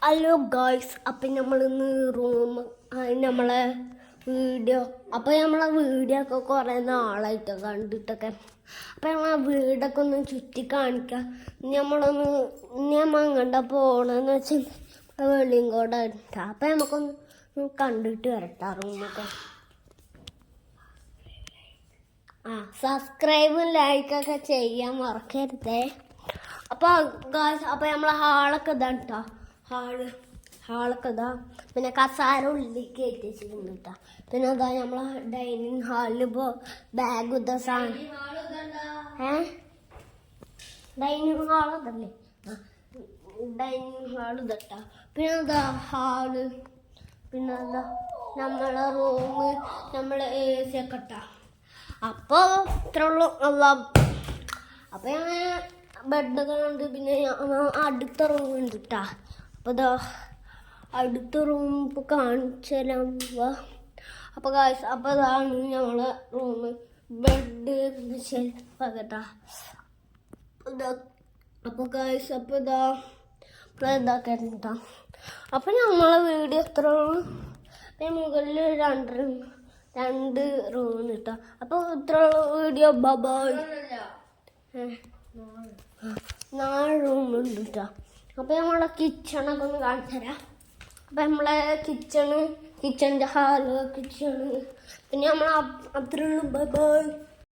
Hello guys, അപ്പം നമ്മളിന്ന് നമ്മളെ വീഡിയോ നമ്മളെ വീഡിയോ ഒക്കെ കുറേ നാളായിട്ട് കണ്ടിട്ടൊക്കെ അപ്പം നമ്മളെ വീടൊക്കെ ഒന്ന് ചുറ്റി കാണിക്കാം. നമ്മൾ അങ്ങോട്ടാ പോകണമെന്ന് വെച്ചാൽ വെളിയങ്കോട് ഇട്ടാ. അപ്പം നമുക്കൊന്ന് കണ്ടിട്ട് വരട്ടാ റൂമൊക്കെ. സബ്സ്ക്രൈബും ലൈക്കൊക്കെ ചെയ്യാൻ മറക്കരുതേ. അപ്പോൾ ഗായ്സ് നമ്മളെ ഹാളൊക്കെ ഇതാ കേട്ടോ. ഹാളൊക്കെ ഇതാ. പിന്നെ കസാര ഉള്ളിൽ കയറ്റി വെച്ചിട്ടുണ്ട് കേട്ടോ. പിന്നെ അതാ നമ്മളെ ഡൈനിങ് ഹാളിൽ ഇപ്പോൾ ബാഗ് ഇതാ സാധനം ഡൈനിങ് ഹാൾ ഇതല്ലേ. ഡൈനിങ് ഹാൾ ഇതട്ടാ. പിന്നെ അതാ ഹാള്. പിന്നെ എന്താ നമ്മളെ റൂമ്, നമ്മളെ AC ഒക്കെ ഇട്ടാ. അപ്പോൾ ഇത്ര ഉള്ളു. അപ്പം ഞാൻ ബെഡൊക്കെ ഉണ്ട്. പിന്നെ അടുത്ത റൂം ഉണ്ട് കേട്ടാ. അപ്പോൾ ഇതാ അടുത്ത റൂം ഇപ്പോൾ കാണിച്ചു തരാം. അപ്പോൾ ഗായ്സ് ഇതാണ് ഞങ്ങളെ റൂം. ബെഡ് ഷെൽഫാകട്ടാ. അപ്പോൾ ഗായ്സ് ഇതാക്കട്ടാ. അപ്പോൾ ഞങ്ങളെ വീഡിയോ എത്ര റൂം, പിന്നെ മുകളിൽ രണ്ട് റൂം കിട്ടാം. അപ്പോൾ ഇത്ര വീഡിയോ ബൈ. 4 റൂമുണ്ട് കേട്ടോ. അപ്പോൾ നമ്മളെ കിച്ചണൊക്കെ ഒന്ന് കാണിച്ചു തരാം. അപ്പം നമ്മളെ കിച്ചണിൻ്റെ ഹാള്, കിച്ചണ്, പിന്നെ നമ്മളെ അത്രയുള്ളൂ. ബൈ.